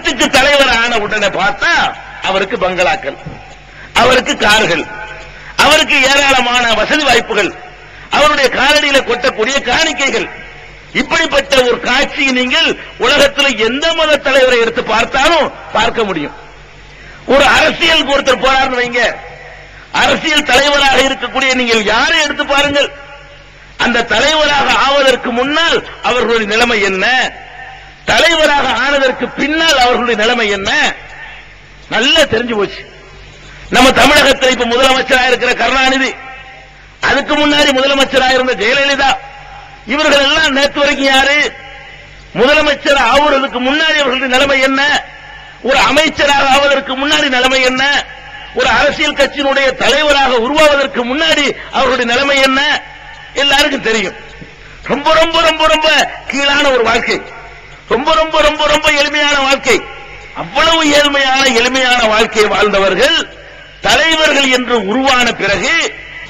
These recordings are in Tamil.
நாட்டுக்கு தலைவர் ஆன உடனே பார்த்தா அவருக்கு பங்களாக்கள், அவருக்கு கார்கள், அவருக்கு ஏராளமான வசதி வாய்ப்புகள், அவருடைய காலடியில கொட்டக்கூடிய காணிக்கைகள். இப்படிப்பட்ட ஒரு காட்சியை நீங்கள் உலகத்தில் எந்த மத தலைவரை எடுத்து பார்த்தாலும் பார்க்க முடியும். ஒரு அரசியல் ஒருத்தர் போறாருன்னு வைங்க, அரசியல் தலைவராக இருக்கக்கூடிய நீங்கள் யாரை எடுத்து பாருங்கள், அந்த தலைவராக ஆவதற்கு முன்னால் அவர்களுடைய நிலைமை என்ன, தலைவராக ஆனதற்கு பின்னால் அவர்களுடைய நிலைமை என்ன, நல்லா தெரிஞ்சு போச்சு. நம்ம தமிழகத்தில் இப்ப முதலமைச்சராக இருக்கிற கருணாநிதி, அதுக்கு முன்னாடி முதலமைச்சராக இருந்த ஜெயலலிதா, இவர்கள் எல்லாம் நேற்று வரைக்கும் யாரு, முதலமைச்சர் ஆவதற்கு முன்னாடி அவர்களுடைய நிலைமை என்ன, ஒரு அமைச்சராக ஆவதற்கு முன்னாடி நிலைமை என்ன, ஒரு அரசியல் கட்சியினுடைய தலைவராக உருவாவதற்கு முன்னாடி அவர்களுடைய நிலைமை என்ன, எல்லாருக்கும் தெரியும். ரொம்ப ரொம்ப ரொம்ப ரொம்ப கீழான ஒரு வாழ்க்கை, ரொம்ப ரொம்ப ரொம்ப ரொம்ப எளிமையான வாழ்க்கை. அவ்வளவு எளிமையான வாழ்க்கையை வாழ்ந்தவர்கள் தலைவர்கள் என்று உருவான பிறகு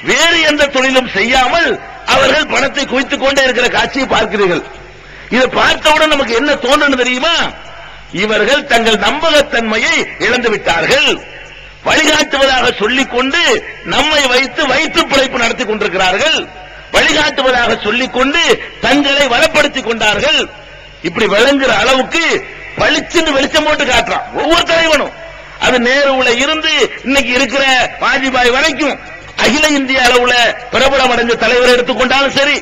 வேறு எந்த தொழிலும் செய்யாமல் அவர்கள் பணத்தை குவித்துக் கொண்டே இருக்கிற காட்சியை பார்க்கிறீர்கள். இதை பார்த்தவுடன் நமக்கு என்ன தோன்றும் தெரியுமா, இவர்கள் தங்கள் நம்பகத்தன்மையை இழந்து விட்டார்கள். வழிகாட்டுவதாக சொல்லிக்கொண்டு நம்மை வைத்து வயிற்று பிழைப்பு நடத்திக் கொண்டிருக்கிறார்கள். வழிகாட்டுவதாக சொல்லிக்கொண்டு தங்களை வளப்படுத்திக் கொண்டார்கள். இப்படி விளங்குற அளவுக்கு பளிச்சுன்னு வெளிச்சம் போட்டு காட்டுறான் ஒவ்வொரு தலைவனும். அது நேருல இருந்து இன்னைக்கு இருக்கிற வாஜ்பாய் வரைக்கும் அகில இந்திய அளவுல பிரபலம் அடைஞ்ச தலைவரை எடுத்துக்கொண்டாலும் சரி,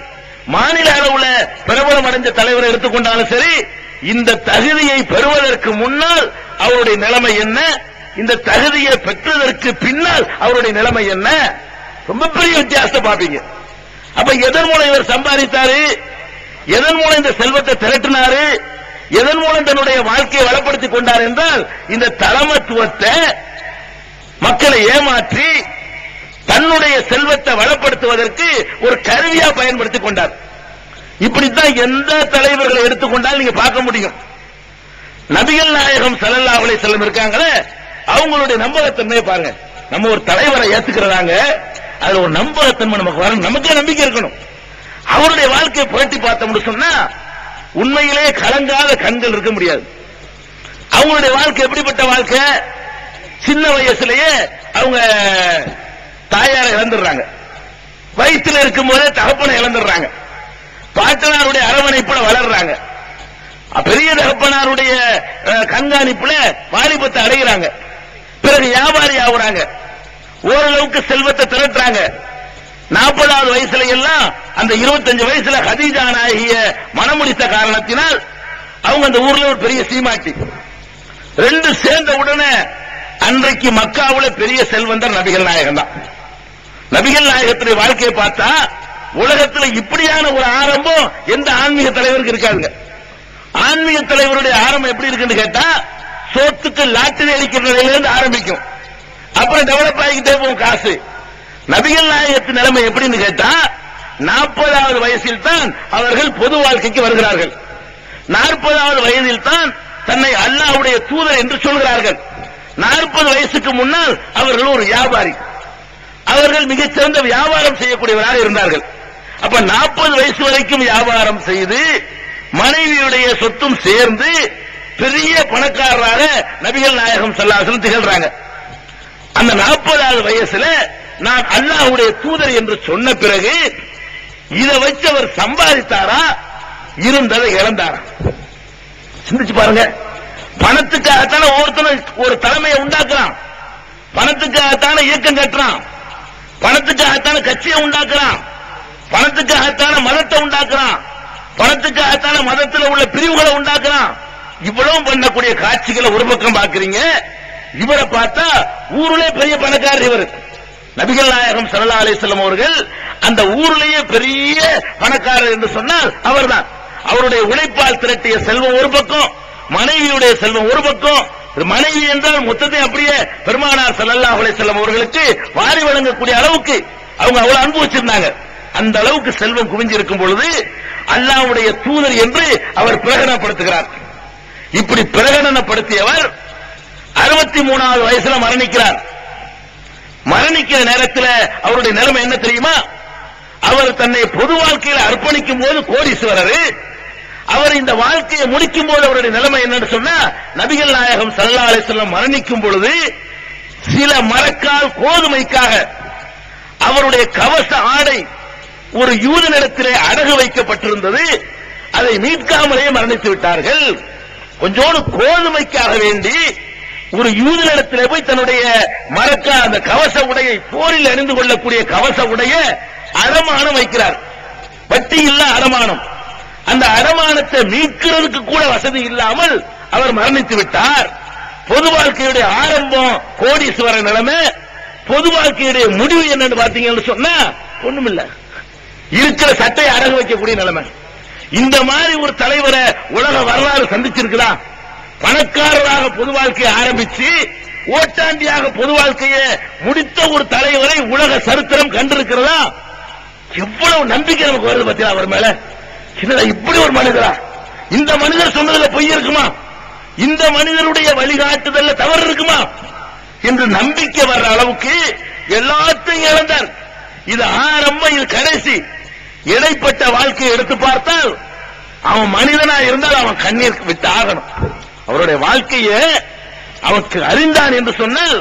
மாநில அளவுல பிரபலம் அடைஞ்ச தலைவரை எடுத்துக்கொண்டாலும் சரி, இந்த தகுதியை பெறுவதற்கு முன்னால் அவருடைய நிலைமை என்ன, இந்த தகுதியை பெற்றதற்கு பின்னால் அவருடைய நிலைமை என்ன, ரொம்ப பெரிய வித்தியாசத்தை பாப்பீங்க. அப்ப எதன் மூலம் இவர் சம்பாதித்தாரு, எதன் மூலம் இந்த செல்வத்தை திரட்டினாரு, எதன் மூலம் தன்னுடைய வாழ்க்கையை வளப்படுத்திக் கொண்டார் என்றால் இந்த தலைமத்துவத்தை மக்களை ஏமாற்றி தன்னுடைய செல்வத்தை வளப்படுத்துவதற்கு ஒரு கருவியா பயன்படுத்திக் கொண்டார். இப்படித்தான் எந்த தலைவர்களை எடுத்துக்கொண்டால் நீங்க பார்க்க முடியும். நபிகள் நாயகம் ஸல்லல்லாஹு அலைஹி வஸல்லம் இருக்காங்களே, அவங்களுடைய நம்பகத்தன்மையை பாருங்க. நம்ம ஒரு தலைவரை ஏத்துக்கிறதாங்க, அதுல ஒரு நம்பகத்தன்மை நமக்கு வரணும், நமக்கே நம்பிக்கை இருக்கணும். அவருடைய வாழ்க்கையை புரட்டி பார்த்தோம்னு சொன்னா உண்மையிலே கலங்காத கண்கள் இருக்க முடியாது. அவங்களுடைய வாழ்க்கை எப்படிப்பட்ட வாழ்க்கை, சின்ன வயசுலயே அவங்க தாயாரை இழந்துடுறாங்க, வயிற்றுல இருக்கும் போதே தகப்பனை இழந்துடுறாங்க, பாட்டனாருடைய அரவணைப்புல வளர்றாங்க, பெரிய தகப்பனாருடைய கண்காணிப்புல வாலிபத்தை அடைகிறாங்க, பிறகு வியாபாரி ஆகுறாங்க, ஓரளவுக்கு செல்வத்தை திரட்டுறாங்க. 40வது வயசுல எல்லாம் அந்த 25 வயசுல ஹதீஜா நாயகிய மனமுடித்த காரணத்தினால் அவங்க அந்த ஊர்ல ஒரு பெரிய சீமாட்டி, ரெண்டு சேர்ந்த உடனே அன்றைக்கு மக்காவுல பெரிய செல்வந்தர் நபிகள் நாயகம் தான். நபிகள் நாயகத்துடைய வாழ்க்கையை பார்த்தா உலகத்துல இப்படியான ஒரு ஆரம்பம் எந்த ஆன்மீக தலைவருக்கு இருக்காதுங்க. ஆன்மீக தலைவருடைய ஆரம்பம் எப்படி இருக்குன்னு கேட்டா, சோத்துக்கு லாட்டரி அடிக்கிற நிலையிலிருந்து ஆரம்பிக்கும், அப்புறம் டெவலப் ஆகிக்கிட்டே போகும் காசு. நபிகள் நாயகத்தின் நிலைமை எப்படின்னு கேட்டா, 40வது வயசில் தான் அவர்கள் பொது வாழ்க்கைக்கு வருகிறார்கள், 40வது வயதில் தான் தன்னை அல்லாஹ்வுடைய தூதர் என்று சொல்கிறார்கள். 40 வயசுக்கு முன்னால் அவர்கள் ஒரு வியாபாரி, அவர்கள் மிகச்சிறந்த வியாபாரம் செய்யக்கூடியவராக இருந்தார்கள். அப்ப 40 வயசு வரைக்கும் வியாபாரம் செய்து மனைவியுடைய சொத்தும் சேர்ந்து பெரிய பணக்காரராக நபிகள் நாயகம் ஸல்லல்லாஹு அலைஹி வஸல்லம் திகழ்றாங்க. அந்த 40வது வயசுல நான் அல்லாஹ்வுடைய தூதர் என்று சொன்ன பிறகு இதை வச்சு அவர் சம்பாதித்தாரா, இருந்ததை இழந்தாரா? சிந்திச்சு பாருங்க. பணத்துக்காகத்தான ஒவ்வொருத்தரும் ஒரு தலைமையை உண்டாக்குறான், பணத்துக்காகத்தான இயக்கம் கட்டுறான், பணத்துக்காகத்தான கட்சியை உண்டாக்குறான், பணத்துக்காகத்தான மதத்தை உண்டாக்குறான், பணத்துக்காகத்தான மதத்தில் உள்ள பிரிவுகளை உண்டாக்குறான். இவ்வளவு பண்ணக்கூடிய காட்சிகளை ஒரு பக்கம் பார்க்கிறீங்க. இவரை பார்த்தா ஊருலே பெரிய பணக்காரர் இவர். நபிகள் நாயகம் ஸல்லல்லாஹு அலைஹி வஸல்லம் அவர்கள் அந்த ஊரிலேயே பெரிய பணக்காரர் என்று சொன்னால் அவர்தான். அவருடைய உழைப்பால் திரட்டிய செல்வம் ஒரு பக்கம், மனைவியுடைய செல்வம் ஒரு பக்கம். மனைவி என்றால் மொத்தத்தை அப்படியே பெருமானார் ஸல்லல்லாஹு அலைஹி வஸல்லம் அவர்களுக்கு வாரி வழங்கக்கூடிய அளவுக்கு அவங்க அவ்வளவு அன்பு வச்சிருந்தாங்க. அந்த அளவுக்கு செல்வம் குவிஞ்சிருக்கும் பொழுது அல்லாஹ்வுடைய தூதர் என்று அவர் பிரகடனப்படுத்துகிறார். இப்படி பிரகடனப்படுத்தியவர் 63வது வயசுல மரணிக்கிறார். மரணிக்கிற நேரத்தில் அவருடைய நிலைமை என்ன தெரியுமா? அவர் தன்னை பொது வாழ்க்கையில் அர்ப்பணிக்கும் போது கோடீஸ்வரர், அவர் இந்த வாழ்க்கையை முடிக்கும் போது அவருடைய நிலைமை என்னன்னு சொன்னா, நபிகள் நாயகம் ஸல்லல்லாஹு அலைஹி வஸல்லம் மரணிக்கும் பொழுது சில மரக்கால் கோதுமைக்காக அவருடைய கவச ஆடை ஒரு யூதனிடத்திலே அடகு வைக்கப்பட்டிருந்தது. அதை மீட்காமலே மரணித்து விட்டார்கள். கொஞ்சோடு கோதுமைக்காக வேண்டி ஒரு யூதனிடத்திலே போய் தன்னுடைய மரக்கா அந்த கவச உடையை, போரில் அணிந்து கொள்ளக்கூடிய கவச உடைய அடமானம் வைக்கிறார். வட்டி இல்ல அடமானம். அந்த அடமானத்தை மீட்கிறதுக்கு கூட வசதி இல்லாமல் அவர் மரணித்து விட்டார். பொது வாழ்க்கையுடைய ஆரம்பம் கோடீஸ்வர நிலைமை, பொது வாழ்க்கையுடைய முடிவு என்னன்னு பாத்தீங்கன்னு சொன்னா ஒண்ணுமில்ல, இருக்கிற சட்டையை அடகு வைக்கக்கூடிய நிலைமை. இந்த மாதிரி ஒரு தலைவரை உலக வரலாறு சந்திச்சிருக்குதா? பணக்காரராக பொது வாழ்க்கையை ஆரம்பிச்சு ஓட்டாண்டியாக பொது வாழ்க்கையை முடித்த ஒரு தலைவரை உலக சரித்திரம் கண்டிருக்கிறதா? எவ்வளவு நம்பிக்கை நமக்கு வருது பத்தியா அவர் மேல. இப்படி ஒரு மனிதரா? இந்த மனிதர் சொன்னதுல பொய் இருக்குமா? இந்த மனிதருடைய வழிகாட்டுதல்ல தவறு இருக்குமா என்று நம்பிக்கை வர்ற அளவுக்கு எல்லாத்தையும் இழந்தார். இது ஆரம்பம், இது கடைசி. இடைப்பட்ட வாழ்க்கையை எடுத்து பார்த்தால் அவன் மனிதனா இருந்தால் அவன் கண்ணீர் விட்டு ஆகணும். அவருடைய வாழ்க்கையை அவனுக்கு அறிந்தான் என்று சொன்னால்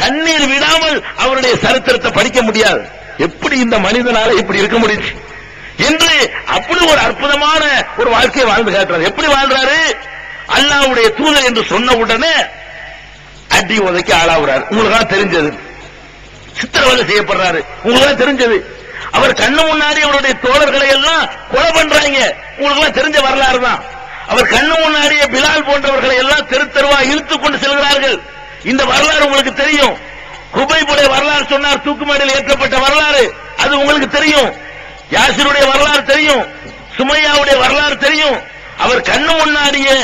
கண்ணீர் விடாமல் அவருடைய சரித்திரத்தை படிக்க முடியாது. எப்படி இந்த மனிதனால இப்படி இருக்க முடியுது என்று அப்படி ஒரு அற்புதமான ஒரு வாழ்க்கையை வாழ்ந்து காட்டுறாரு. எப்படி வாழ்றாரு? அல்லாஹ்வுடைய தூதர் என்று சொன்ன உடனே அடி உதைக்கு ஆளாகிறார். உங்களுக்கு தெரிஞ்சது. சித்திரவதை செய்யப்படுறாரு. உங்களுக்கு தெரிஞ்சது. அவர் கண்ணு முன்னாடி அவருடைய தோழர்களை எல்லாம் கொலை பண்றாங்க. உங்களுக்கு தெரிஞ்ச வரலாறு தான். அவர் கண்ணு முன்னாடியே பிலால் போன்றவர்களை எல்லாம் தெரு தெருவா இழுத்துக் கொண்டு செல்கிறார்கள். இந்த வரலாறு உங்களுக்கு தெரியும். குபைபுடைய வரலாறு சொன்னார், தூக்குமேடையில் ஏற்றப்பட்ட வரலாறு, அது உங்களுக்கு தெரியும். யாசிருடைய வரலாறு தெரியும். சுமையாவுடைய வரலாறு தெரியும். அவர் கண்ணு முன்னாடியே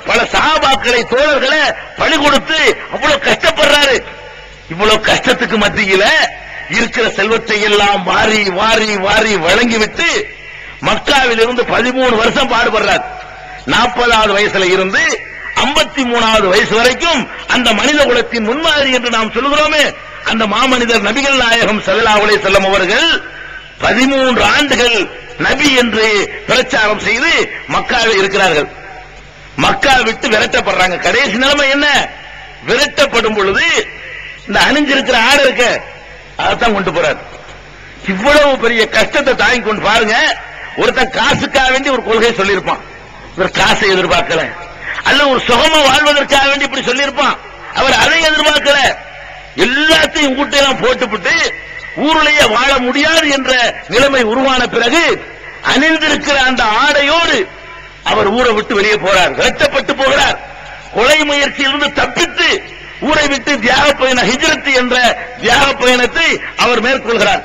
பல சஹாபாக்களை, தோழர்களை பலி கொடுத்து அவ்வளவு கஷ்டப்படுறாரு. இவ்வளவு கஷ்டத்துக்கு மத்தியில இருக்கிற செல்வத்தை எல்லாம் வாரி வாரி வாரி வழங்கிவிட்டு மக்காவில் இருந்து 13 வருஷம் பாடுபடுறார். 40வது வயசுல இருந்து 53வது வயசு வரைக்கும் அந்த மனித குலத்தின் முன்மாதிரி என்று நாம் சொல்கிறோமே, அந்த மாமனிதர் நபிகள் நாயகம் ஸல்லல்லாஹு அலைஹி வஸல்லம் அவர்கள் 13 ஆண்டுகள் நபி என்று பிரச்சாரம் செய்து மக்காவில் இருக்கிறார்கள். மக்கா விட்டு விரட்டப்படுறாங்க. கடைசி நிலைமை என்ன? விரட்டப்படும் பொழுது இந்த அணிஞ்சிருக்கிற ஆடை இருக்க அதான் கொண்டு போறார். இவ்வளவு பெரிய கஷ்டத்தை தாங்கி கொண்டு பாருங்க. ஒருத்தன் காசுக்காக வேண்டி ஒரு கொள்கை சொல்லியிருப்பான். இவர் காசை எதிர்பார்க்கல, அல்ல ஒரு சுகமா வாழ்வதற்காக வேண்டி இப்படி சொல்லியிருப்பான். அவர் அதை எதிர்பார்க்கல. எல்லாத்தையும் கூட்டையெல்லாம் போட்டுவிட்டு ஊரிலேயே வாழ முடியாது என்ற நிலைமை உருவான பிறகு அணிந்திருக்கிற அந்த ஆடையோடு அவர் ஊரை விட்டு வெளியே போறார். விரட்டப்பட்டு போகிறார். கொலை முயற்சியிலிருந்து தப்பித்து ஊரை விட்டு தியாக பயணம், ஹிஜ்ரத் என்ற தியாக பயணத்தை அவர் மேற்கொள்கிறார்.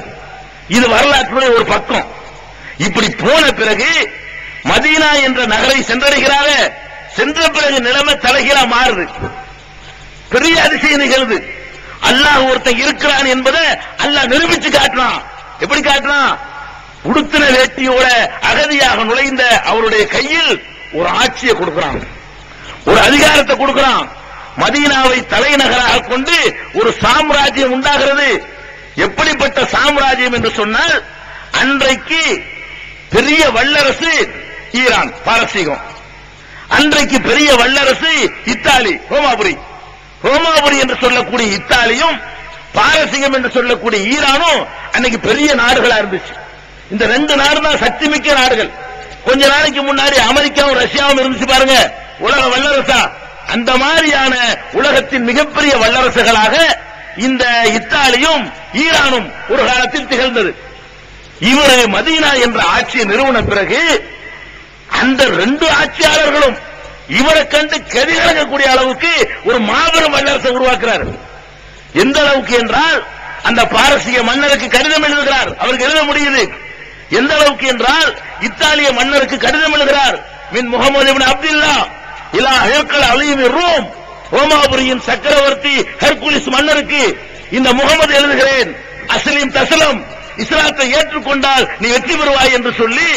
இது வரலாற்றுடைய ஒரு பக்கம். இப்படி போன பிறகு மதீனா என்ற நகரை சென்றடைகிறார. சென்ற பிறகு நிலைமை தலைகீழா மாறுது. பெரிய அதிசயம் நிகழ்வு. அல்லாஹ் ஒருத்தன் இருக்கிறான் என்பதை அல்லாஹ் நிரூபிச்சு காட்டினான். எப்படி காட்டினான்? உடுத்தின வேட்டியோட அகதியாக நுழைந்த அவருடைய கையில் ஒரு ஆட்சியை கொடுக்கிறான், ஒரு அதிகாரத்தை கொடுக்கிறான். மதீனாவை தலைநகராக கொண்டு ஒரு சாம்ராஜ்யம் உண்டாகிறது. எப்படிப்பட்ட சாம்ராஜ்யம் என்று சொன்னால், அன்றைக்கு பெரிய வல்லரசு ஈரான், பாரசீகம். அன்றைக்கு பெரிய வல்லரசு இத்தாலி, ரோமாபுரி. ரோமாபுரி என்று சொல்லக்கூடிய இத்தாலியும் பாரசீகம் என்று சொல்லக்கூடிய ஈரானும் அன்னைக்கு பெரிய நாடுகளா இருந்துச்சு. இந்த 2 நாடு தான் சக்தி மிக்க நாடுகள். கொஞ்ச நாளைக்கு முன்னாடி அமெரிக்காவும் ரஷ்யாவும் இருந்துச்சு பாருங்க, உலக வல்லரசா. அந்த மாதிரியான உலகத்தின் மிகப்பெரிய வல்லரசுகளாக இந்த இத்தாலியும் ஈரானும் ஒரு காலத்தில் திகழ்ந்தது. இவர் மதீனா என்ற ஆட்சியை நிறுவன பிறகு அந்த 2 ஆட்சியாளர்களும் இவரை கண்டு கதிகலங்கக்கூடிய அளவுக்கு ஒரு மாபெரும் வல்லரசை உருவாக்குறார். எந்த அளவுக்கு என்றால், அந்த பாரசீக மன்னருக்கு கடிதம் எழுதுகிறார். அவருக்கு எழுத முடியுது. எந்த அளவுக்கு என்றால், இத்தாலிய மன்னருக்கு கடிதம் எழுதுகிறார். மின் முகமது இப்னு அப்துல்லா இலா ஹெர்குல் அலீம் ரோம், ரோமாபுரியின் சக்கரவர்த்தி ஹெர்குலிஸ் மன்னருக்கு இந்த முகமது எழுதுகிறேன், அஸ்லிம் தஸ்லம், இஸ்லாத்தை ஏற்றுக்கொண்டால் நீ வெற்றி பெறுவாய் என்று சொல்லி,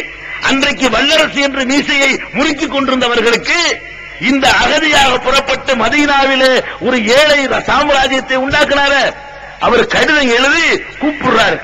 அன்றைக்கு வல்லரசு என்று மீசையை முறுக்கிக் கொண்டிருந்தவர்களுக்கு இந்த அகதியாக புறப்பட்டு மதீனாவிலே ஒரு ஏழை சாம்ராஜ்யத்தை உண்டாக்குனார. அவர் கடிதம் எழுதி கூப்பிடுறாரு.